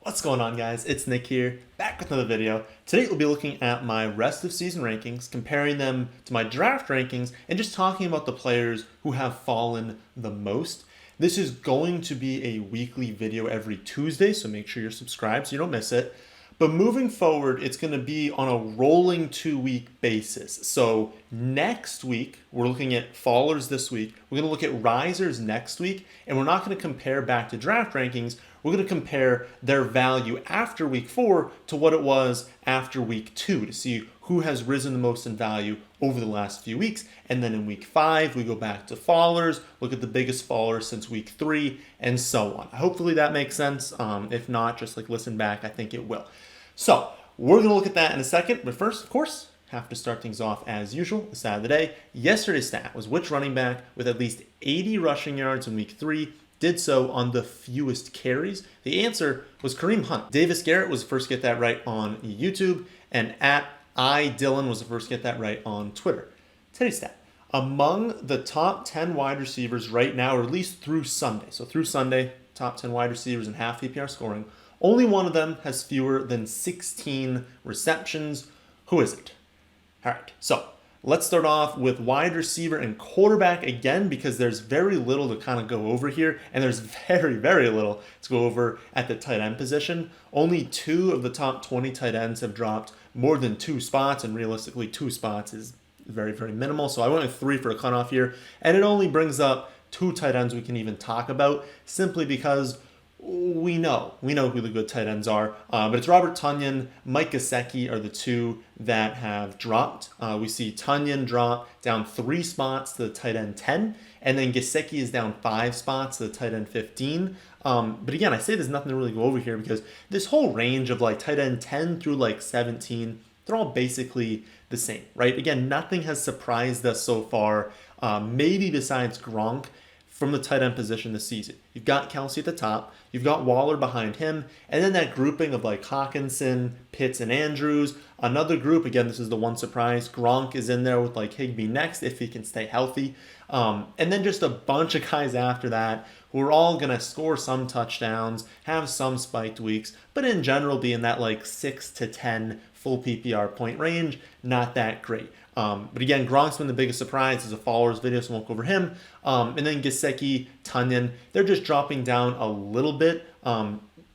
What's going on, guys? It's Nick here, back with another video. Today we'll be looking at my rest of season rankings, comparing them to my draft rankings, and just talking about the players who have fallen the most. This is going to be a weekly video every Tuesday, so make sure you're subscribed so you don't miss it. But moving forward, it's going to be on a rolling 2-week basis. So next week, we're looking at fallers this week. We're going to look at risers next week, and we're not going to compare back to draft rankings. We're going to compare their value after week 4 to what it was after week 2 to see who has risen the most in value over the last few weeks. And then in week 5, we go back to fallers, look at the biggest fallers since week 3, and so on. Hopefully that makes sense. If not, just listen back. I think it will. So we're going to look at that in a second. But first, of course, have to start things off as usual. The stat of the day. Yesterday's stat was which running back with at least 80 rushing yards in week 3 did so on the fewest carries. The answer was Kareem Hunt. Davis Garrett was the first to get that right on YouTube, and at iDylan was the first to get that right on Twitter. Today's stat. Among the top 10 wide receivers right now, or at least through Sunday, so through Sunday, top 10 wide receivers in half PPR scoring, only one of them has fewer than 16 receptions. Who is it? All right, so let's start off with wide receiver and quarterback again, because there's very little to kind of go over here, and there's very, very little to go over at the tight end position. Only 2 of the top 20 tight ends have dropped more than 2 spots, and realistically 2 spots is very, very minimal. So I went with 3 for a cutoff here, and it only brings up 2 tight ends we can even talk about, simply because we know who the good tight ends are, but it's Robert Tonyan, Mike Gesicki are the 2 that have dropped. We see Tonyan drop down 3 spots to the tight end 10, and then Gesicki is down 5 spots to the tight end 15. But again, I say there's nothing to really go over here because this whole range of tight end 10 through 17, they're all basically the same, right? Again, nothing has surprised us so far, maybe besides Gronk from the tight end position this season. You've got Kelsey at the top, you've got Waller behind him, and then that grouping of Hawkinson, Pitts, and Andrews. Another group, again, this is the one surprise, Gronk is in there with Higbee next if he can stay healthy. And then just a bunch of guys after that who are all going to score some touchdowns, have some spiked weeks, but in general be in that 6 to 10 full PPR point range. Not that great. But again, Gronk's been the biggest surprise. This is a followers video, so I won't go over him. And then Gesicki, Tonyan, they're just dropping down a little bit.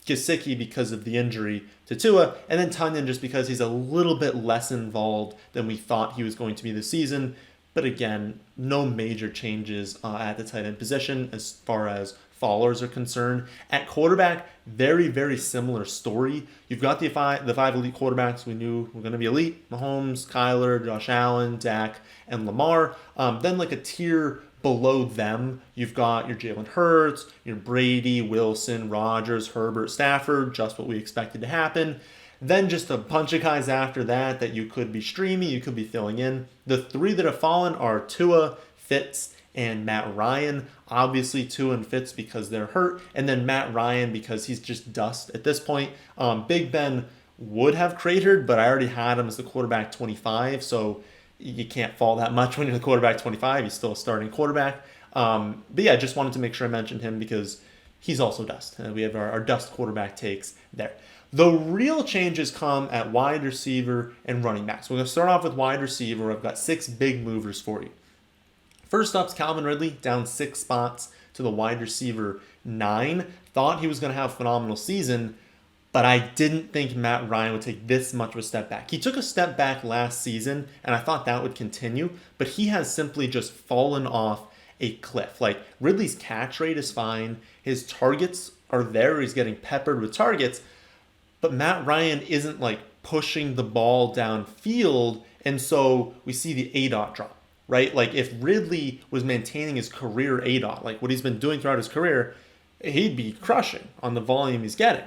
Gesicki because of the injury to Tua, and then Tonyan just because he's a little bit less involved than we thought he was going to be this season. But again, no major changes at the tight end position as far as followers are concerned. At quarterback, very, very similar story. You've got the 5 elite quarterbacks we knew were going to be elite: Mahomes, Kyler, Josh Allen, Dak, and Lamar. Then a tier below them, you've got your Jalen Hurts, your Brady, Wilson, Rodgers, Herbert, Stafford, just what we expected to happen. Then just a bunch of guys after that you could be streaming, you could be filling in. The 3 that have fallen are Tua, Fitz, and Matt Ryan. Obviously Tua and Fitz because they're hurt, and then Matt Ryan because he's just dust at this point. Big Ben would have cratered, but I already had him as the quarterback 25, so you can't fall that much when you're the quarterback 25. He's still a starting quarterback. But yeah, I just wanted to make sure I mentioned him because he's also dust. We have our dust quarterback takes there. The real changes come at wide receiver and running back. So we're going to start off with wide receiver. I've got 6 big movers for you. First up's Calvin Ridley, down 6 spots to the wide receiver 9. Thought he was going to have a phenomenal season, but I didn't think Matt Ryan would take this much of a step back. He took a step back last season, and I thought that would continue, but he has simply just fallen off a cliff. Ridley's catch rate is fine. His targets are there. He's getting peppered with targets, but Matt Ryan isn't pushing the ball downfield, and so we see the ADOT drop, right? If Ridley was maintaining his career ADOT, what he's been doing throughout his career, he'd be crushing on the volume he's getting.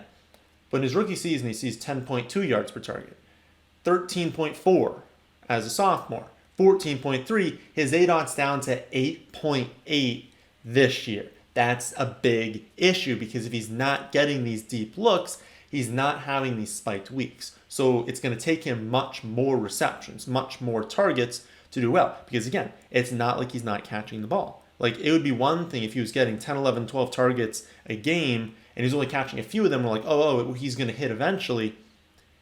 But in his rookie season, he sees 10.2 yards per target, 13.4 as a sophomore, 14.3. His ADOT's down to 8.8 this year. That's a big issue because if he's not getting these deep looks, he's not having these spiked weeks. So it's going to take him much more receptions, much more targets to do well. Because again, it's not like he's not catching the ball. It would be one thing if he was getting 10, 11, 12 targets a game and he's only catching a few of them. We're like, oh, he's going to hit eventually.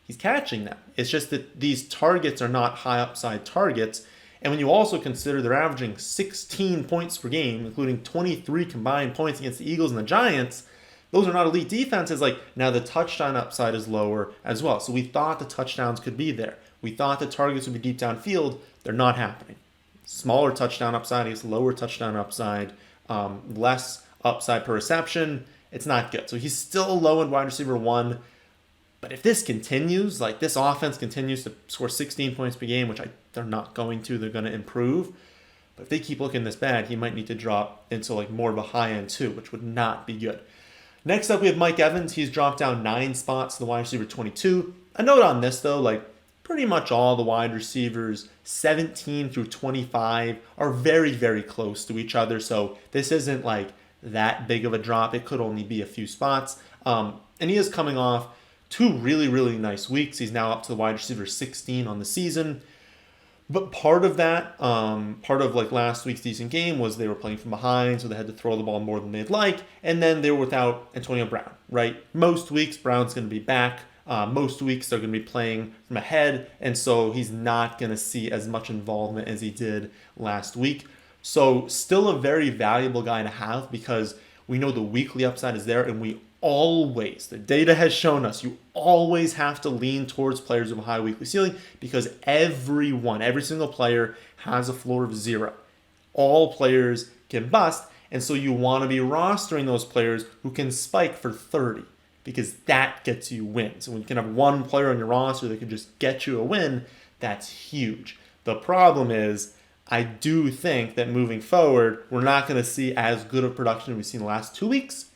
He's catching them. It's just that these targets are not high upside targets. And when you also consider they're averaging 16 points per game, including 23 combined points against the Eagles and the Giants, those are not elite defenses. Like, now the touchdown upside is lower as well. So we thought the touchdowns could be there. We thought the targets would be deep downfield. They're not happening. Smaller touchdown upside is lower touchdown upside, less upside per reception. It's not good. So he's still low in wide receiver 1. But if this continues, like this offense continues to score 16 points per game, which they're not going to, they're going to improve. But if they keep looking this bad, he might need to drop into like more of a high end 2, which would not be good. Next up, we have Mike Evans. He's dropped down 9 spots to the wide receiver 22. A note on this though, like pretty much all the wide receivers 17 through 25 are very, very close to each other. So this isn't like that big of a drop. It could only be a few spots. And he is coming off 2 really, really nice weeks. He's now up to the wide receiver 16 on the season. But part of that, part of like last week's decent game was they were playing from behind, so they had to throw the ball more than they'd like. And then they were without Antonio Brown, right? Most weeks, Brown's going to be back. Most weeks, they're going to be playing from ahead. And so he's not going to see as much involvement as he did last week. So still a very valuable guy to have because we know the weekly upside is there, and we always, the data has shown us, you always have to lean towards players with a high weekly ceiling because every single player has a floor of 0. All players can bust, and so you want to be rostering those players who can spike for 30 because that gets you wins. And when you can have one player on your roster that can just get you a win, that's huge. The problem is, I do think that moving forward, we're not going to see as good of production as we've seen the last 2 weeks.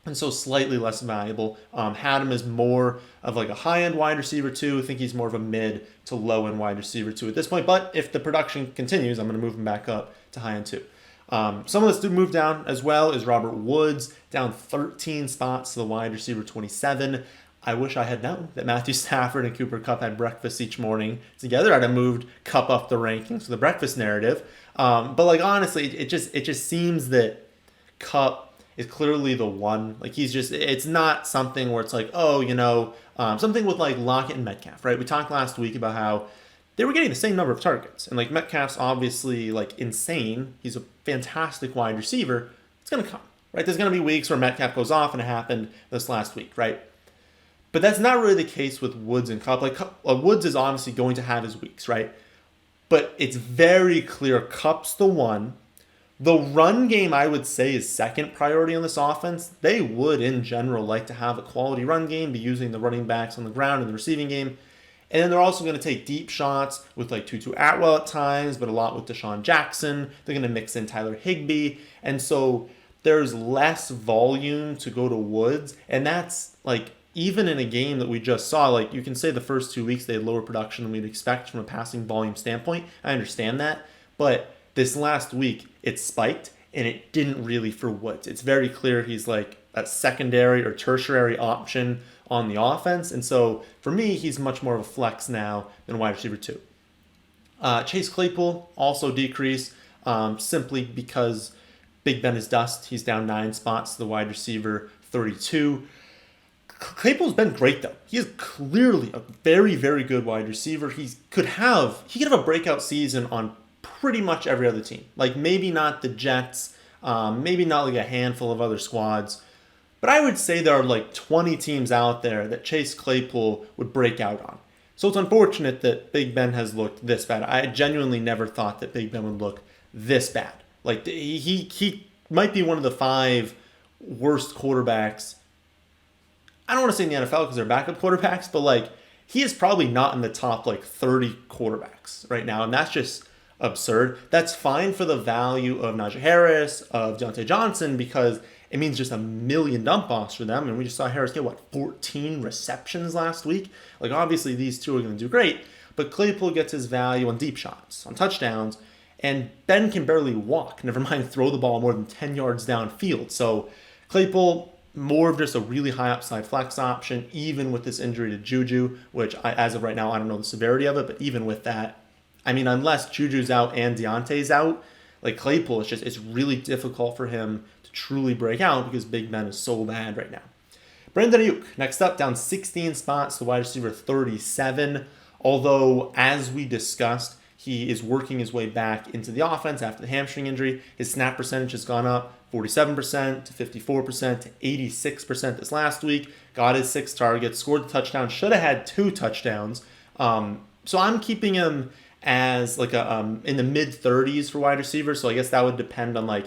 And so slightly less valuable. Had him as more of like a high-end wide receiver 2. I think he's more of a mid to low-end wide receiver 2 at this point. But if the production continues, I'm going to move him back up to high-end 2. Someone that's did move down as well is Robert Woods, down 13 spots to the wide receiver 27. I wish I had known that Matthew Stafford and Cooper Kupp had breakfast each morning together. I'd have moved Kupp up the rankings for the breakfast narrative. But like honestly, it just seems that Kupp is clearly the one. Like it's not something where it's like, something with like Lockett and Metcalf, right? We talked last week about how they were getting the same number of targets. And like Metcalf's obviously like insane. He's a fantastic wide receiver. It's going to come, right? There's going to be weeks where Metcalf goes off, and it happened this last week, right? But that's not really the case with Woods and Kupp. Like Woods is obviously going to have his weeks, right? But it's very clear Kupp's the one. The run game, I would say, is second priority on this offense. They would, in general, like to have a quality run game, be using the running backs on the ground in the receiving game. And then they're also going to take deep shots with like Tutu Atwell at times, but a lot with Deshaun Jackson. They're going to mix in Tyler Higbee. And so there's less volume to go to Woods. And that's like, even in a game that we just saw, like you can say the first 2 weeks they had lower production than we'd expect from a passing volume standpoint. I understand that. But this last week, it spiked, and it didn't really for Woods. It's very clear he's like a secondary or tertiary option on the offense. And so for me, he's much more of a flex now than wide receiver 2. Chase Claypool also decreased simply because Big Ben is dust. He's down 9 spots to the wide receiver 32. Claypool's been great though. He is clearly a very, very good wide receiver. He could have a breakout season on pretty much every other team. Like maybe not the Jets, maybe not like a handful of other squads. But I would say there are like 20 teams out there that Chase Claypool would break out on. So it's unfortunate that Big Ben has looked this bad. I genuinely never thought that Big Ben would look this bad. Like he might be one of the 5 worst quarterbacks. I don't want to say in the NFL because they're backup quarterbacks, but like he is probably not in the top like 30 quarterbacks right now. And that's just absurd. That's fine for the value of Najee Harris, of Deontay Johnson, because it means just a million dump offs for them. And we just saw Harris get, 14 receptions last week? Like, obviously, these two are going to do great. But Claypool gets his value on deep shots, on touchdowns. And Ben can barely walk, never mind throw the ball more than 10 yards downfield. So Claypool, more of just a really high upside flex option, even with this injury to Juju, which as of right now, I don't know the severity of it. But even with that, I mean, unless Juju's out and Deontay's out, like Claypool, it's really difficult for him to truly break out because Big Ben is so bad right now. Brandon Aiyuk, next up, down 16 spots to wide receiver 37. Although, as we discussed, he is working his way back into the offense after the hamstring injury. His snap percentage has gone up 47% to 54% to 86% this last week. Got his 6 targets, scored the touchdown, should have had 2 touchdowns. So I'm keeping him as like a in the mid 30s for wide receiver. So I guess that would depend on like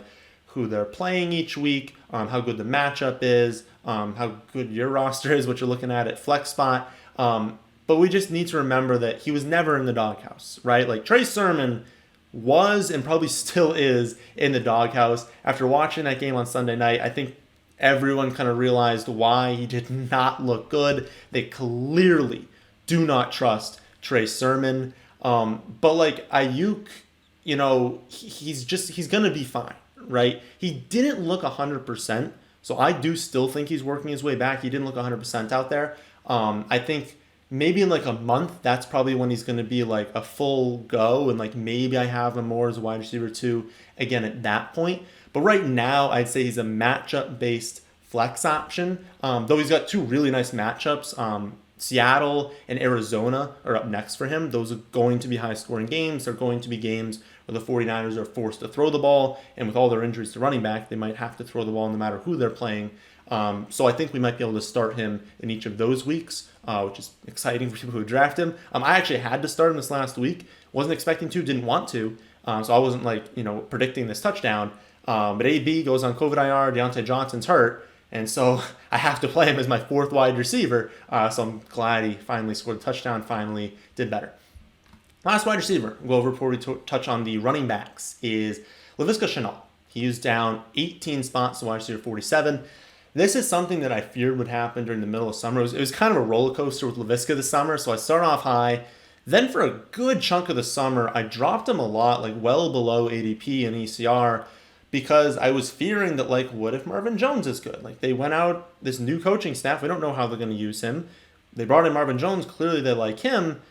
who they're playing each week, how good the matchup is, how good your roster is, what you're looking at flex spot. But we just need to remember that he was never in the doghouse, right? Like Trey Sermon was and probably still is in the doghouse. After watching that game on Sunday night, I think everyone kind of realized why he did not look good. They clearly do not trust Trey Sermon. But like Aiyuk, you know, he's going to be fine, right? He didn't look 100%. So I do still think he's working his way back. He didn't look 100% out there. I think maybe in like a month, that's probably when he's going to be like a full go. And like maybe I have him more as a wide receiver too, again, at that point. But right now, I'd say he's a matchup-based flex option. Though he's got 2 really nice matchups. Seattle and Arizona are up next for him. Those are going to be high-scoring games. They're going to be games where the 49ers are forced to throw the ball. And with all their injuries to running back, they might have to throw the ball no matter who they're playing. So I think we might be able to start him in each of those weeks, which is exciting for people who draft him. I actually had to start him this last week. Wasn't expecting to, didn't want to. So I wasn't like, predicting this touchdown. But AB goes on COVID IR, Deontay Johnson's hurt. And so I have to play him as my 4th wide receiver. So I'm glad he finally scored a touchdown, finally did better. Last wide receiver we'll go over before we touch on the running backs is Laviska Shenault. He is down 18 spots to wide receiver 47. This is something that I feared would happen during the middle of summer. It was kind of a roller coaster with Laviska this summer. So I started off high. Then for a good chunk of the summer, I dropped him a lot, like well below ADP and ECR, because I was fearing that, like, what if Marvin Jones is good? Like, they went out, this new coaching staff, we don't know how they're going to use him. They brought in Marvin Jones, clearly they like him.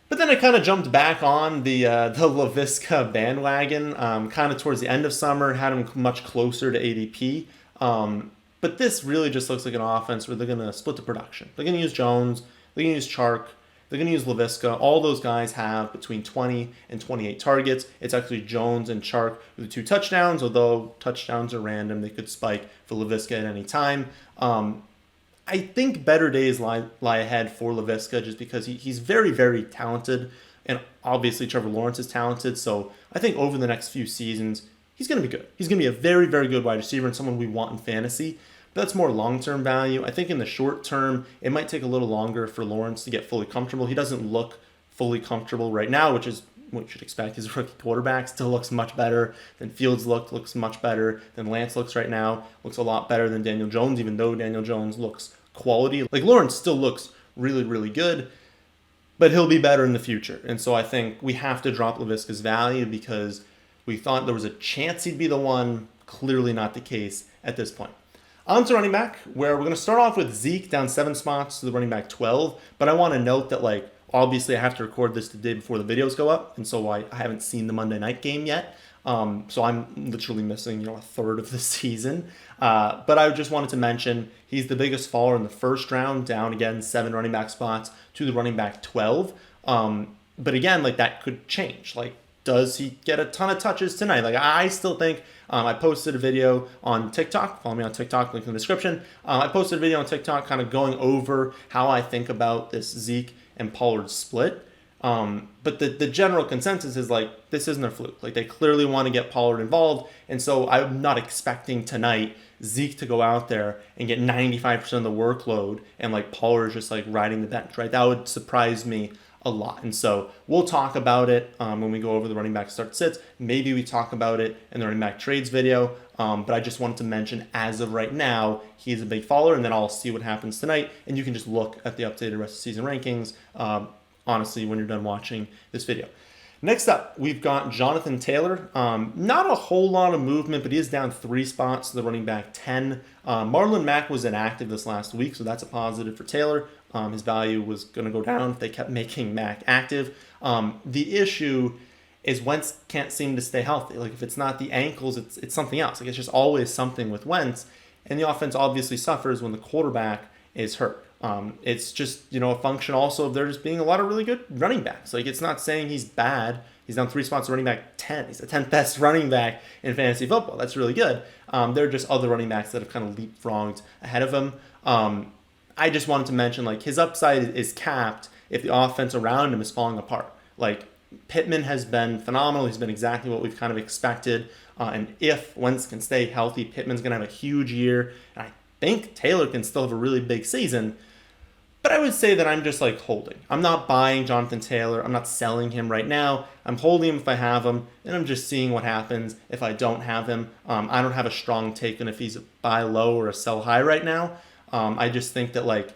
But then I kind of jumped back on the Laviska bandwagon, kind of towards the end of summer, had him much closer to ADP. But this really just looks like an offense where they're going to split the production. They're going to use Jones, they're going to use Chark, they're going to use Laviska. All those guys have between 20 and 28 targets. It's actually Jones and Chark with the 2 touchdowns, although touchdowns are random. They could spike for Laviska at any time. I think better days lie ahead for Laviska just because he's very, very talented. And obviously Trevor Lawrence is talented. So I think over the next few seasons, he's going to be good. He's going to be a very, very good wide receiver and someone we want in fantasy. That's more long-term value. I think in the short term, it might take a little longer for Lawrence to get fully comfortable. He doesn't look fully comfortable right now, which is what you should expect. His rookie quarterback still looks much better than Fields looks much better than Lance looks right now. Looks a lot better than Daniel Jones, even though Daniel Jones looks quality. Like Lawrence still looks really, really good, but he'll be better in the future. And so I think we have to drop Laviska's value because we thought there was a chance he'd be the one. Clearly not the case at this point. On to running back, where we're going to start off with Zeke down 7 spots to the running back 12. But I want to note that, like, obviously I have to record this the day before the videos go up. And so I haven't seen the Monday night game yet. So I'm literally missing, a third of the season. But I just wanted to mention he's the biggest faller in the first round, down again 7 running back spots to the running back 12. But again, like, that could change. Like, does he get a ton of touches tonight? Like, I still think I posted a video on TikTok. Follow me on TikTok, link in the description. I posted a video on TikTok kind of going over how I think about this Zeke and Pollard split. But the general consensus is, like, this isn't a fluke. Like, they clearly want to get Pollard involved. And so I'm not expecting tonight Zeke to go out there and get 95% of the workload and, like, Pollard's just, like, riding the bench, right? That would surprise me a lot. And so we'll talk about it when we go over the running back start sits. Maybe we talk about it in the running back trades video. But I just wanted to mention, as of right now, he's a big faller, and then I'll see what happens tonight. And you can just look at the updated rest of season rankings, honestly, when you're done watching this video. Next up, we've got Jonathan Taylor. Not a whole lot of movement, but he is down 3 spots to the running back 10. Marlon Mack was inactive this last week, so that's a positive for Taylor. His value was going to go down if they kept making Mack active. The issue is Wentz can't seem to stay healthy. Like if it's not the ankles, it's something else. Like it's just always something with Wentz, and the offense obviously suffers when the quarterback is hurt. It's just, a function also of there just being a lot of really good running backs. Like it's not saying he's bad. He's down 3 spots to running back 10. He's the 10th best running back in fantasy football. That's really good. There are just other running backs that have kind of leapfrogged ahead of him. I just wanted to mention, like, his upside is capped if the offense around him is falling apart. Like, Pittman has been phenomenal. He's been exactly what we've kind of expected. And if Wentz can stay healthy, Pittman's going to have a huge year. And I think Taylor can still have a really big season. But I would say that I'm just like holding. I'm not buying Jonathan Taylor. I'm not selling him right now. I'm holding him if I have him, and I'm just seeing what happens if I don't have him. I don't have a strong take on if he's a buy low or a sell high right now. I just think that like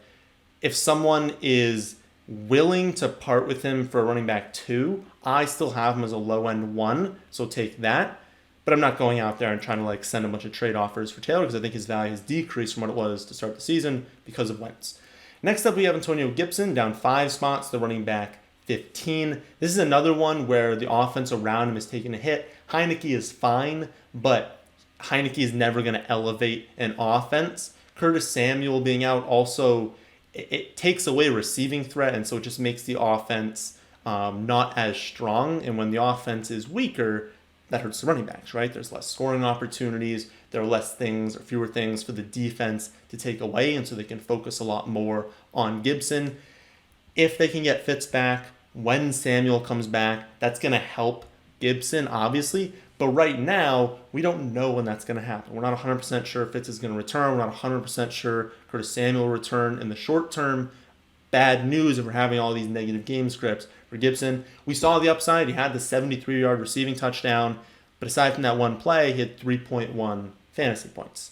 if someone is willing to part with him for a running back 2, I still have him as a low end 1, so take that. But I'm not going out there and trying to like send a bunch of trade offers for Taylor because I think his value has decreased from what it was to start the season because of Wentz. Next up, we have Antonio Gibson, down 5 spots to running back 15. This is another one where the offense around him is taking a hit. Heineke is fine, but Heineke is never going to elevate an offense. Curtis Samuel being out also, it takes away receiving threat, and so it just makes the offense not as strong. And when the offense is weaker, that hurts the running backs, right? There's less scoring opportunities. There are less things or fewer things for the defense to take away, and so they can focus a lot more on Gibson. If they can get Fitz back, when Samuel comes back, that's going to help Gibson, obviously. But right now, we don't know when that's going to happen. We're not 100% sure if Fitz is going to return. We're not 100% sure Curtis Samuel will return in the short term. Bad news if we're having all these negative game scripts for Gibson. We saw the upside. He had the 73-yard receiving touchdown. But aside from that one play, he had 3.1 fantasy points.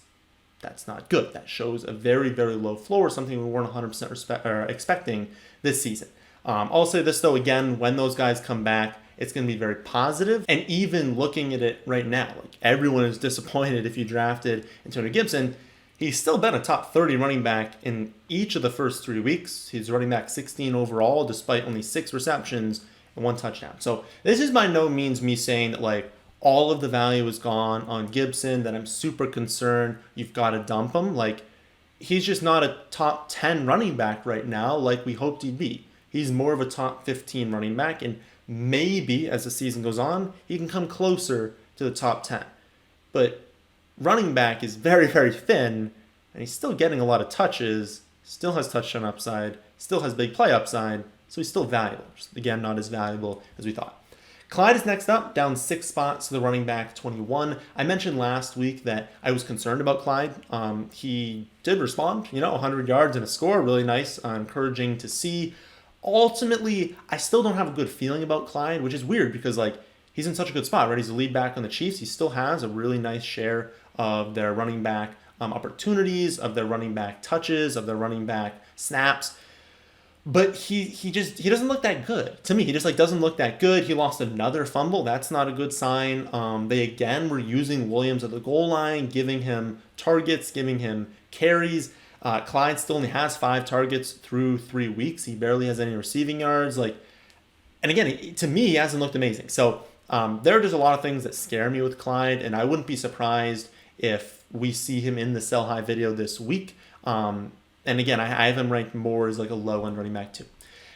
That's not good. That shows a very, very low floor, something we weren't 100% expecting this season. I'll say this, though, again, when those guys come back, it's going to be very positive. And even looking at it right now, like everyone is disappointed if you drafted Antonio Gibson. He's still been a top 30 running back in each of the first 3 weeks. He's running back 16 overall, despite only 6 receptions and 1 touchdown. So this is by no means me saying that, like, all of the value is gone on Gibson, that I'm super concerned you've got to dump him. Like, he's just not a top 10 running back right now like we hoped he'd be. He's more of a top 15 running back, and maybe as the season goes on, he can come closer to the top 10. But running back is very, very thin, and he's still getting a lot of touches, still has touchdown upside, still has big play upside, so he's still valuable. Just, again, not as valuable as we thought. Clyde is next up, down 6 spots to the running back 21. I mentioned last week that I was concerned about Clyde. He did respond, 100 yards and a score, really nice, encouraging to see. Ultimately, I still don't have a good feeling about Clyde, which is weird because like he's in such a good spot, right? He's the lead back on the Chiefs. He still has a really nice share of their running back opportunities, of their running back touches, of their running back snaps. But he doesn't look that good. To me, he just like doesn't look that good. He lost another fumble. That's not a good sign. They again were using Williams at the goal line, giving him targets, giving him carries. Clyde still only has 5 targets through 3 weeks. He barely has any receiving yards. And again, to me, he hasn't looked amazing. So there are just a lot of things that scare me with Clyde, and I wouldn't be surprised if we see him in the sell high video this week. And again, I have him ranked more as like a low-end running back too.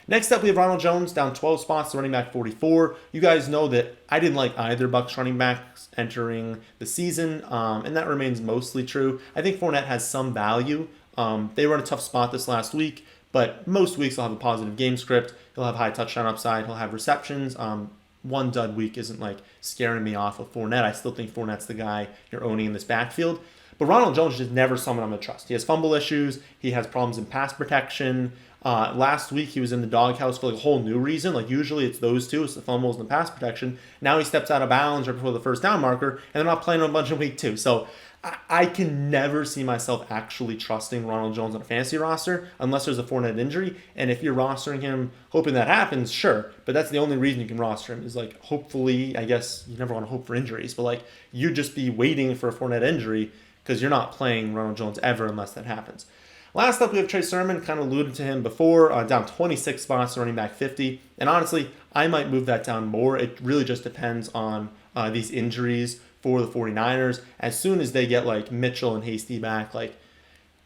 Next up, we have Ronald Jones, down 12 spots to running back 44. You guys know that I didn't like either Bucs running backs entering the season, and that remains mostly true. I think Fournette has some value. They were in a tough spot this last week, but most weeks he'll have a positive game script. He'll have high touchdown upside. He'll have receptions. One dud week isn't like scaring me off of Fournette. I still think Fournette's the guy you're owning in this backfield. But Ronald Jones is just never someone I'm going to trust. He has fumble issues. He has problems in pass protection. Last week, he was in the doghouse for like a whole new reason. Like usually it's those two. It's the fumbles and the pass protection. Now he steps out of bounds right before the first down marker, and they're not playing him a bunch in week 2. So I can never see myself actually trusting Ronald Jones on a fantasy roster unless there's a Fournette injury. And if you're rostering him hoping that happens, sure. But that's the only reason you can roster him is like hopefully, I guess you never want to hope for injuries, but like you'd just be waiting for a Fournette injury because you're not playing Ronald Jones ever unless that happens. Last up, we have Trey Sermon. Kind of alluded to him before, down 26 spots to running back 50. And honestly, I might move that down more. It really just depends on these injuries for the 49ers. As soon as they get like Mitchell and Hasty back, like,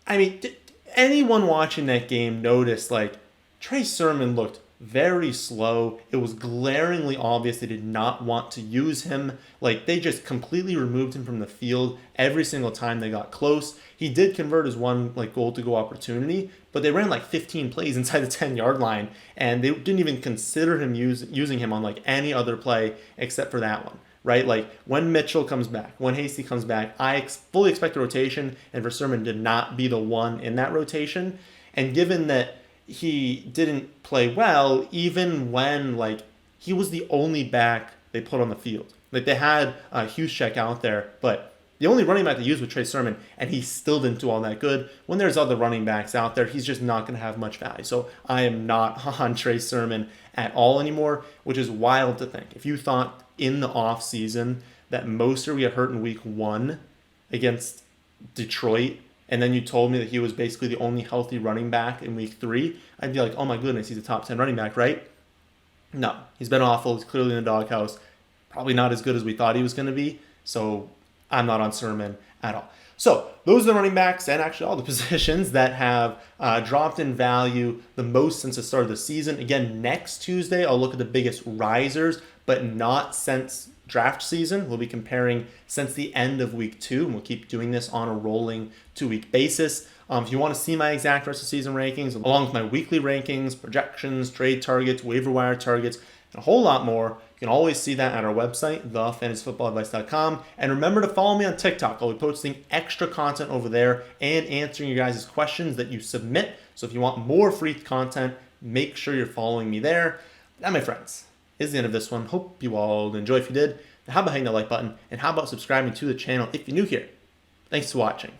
I mean, did anyone watching that game notice like Trey Sermon looked very slow? It was glaringly obvious they did not want to use him. Like, they just completely removed him from the field every single time they got close. He did convert his one like goal to go opportunity, but they ran like 15 plays inside the 10-yard line, and they didn't even consider him using him on like any other play except for that one. Right? Like, when Mitchell comes back, when Hasty comes back, I fully expect a rotation, and for Sermon to not be the one in that rotation. And given that he didn't play well, even when, like, he was the only back they put on the field. Like, they had Juszczyk out there, but the only running back they used was Trey Sermon, and he still didn't do all that good. When there's other running backs out there, he's just not going to have much value. So I am not on Trey Sermon at all anymore, which is wild to think. If you thought in the offseason that Moster would get hurt in week 1 against Detroit, and then you told me that he was basically the only healthy running back in week 3, I'd be like, oh my goodness, he's a top 10 running back, right? No, he's been awful. He's clearly in the doghouse. Probably not as good as we thought he was going to be. So I'm not on Sermon at all. So those are the running backs and actually all the positions that have dropped in value the most since the start of the season. Again, next Tuesday, I'll look at the biggest risers, but not since draft season. We'll be comparing since the end of week 2, and we'll keep doing this on a rolling 2-week basis. If you want to see my exact rest of season rankings, along with my weekly rankings, projections, trade targets, waiver wire targets, and a whole lot more, you can always see that at our website, thefantasyfootballadvice.com. And remember to follow me on TikTok. I'll be posting extra content over there and answering you guys' questions that you submit. So if you want more free content, make sure you're following me there. That, my friends, is the end of this one. Hope you all enjoy. If you did, how about hitting the like button? And how about subscribing to the channel if you're new here? Thanks for watching.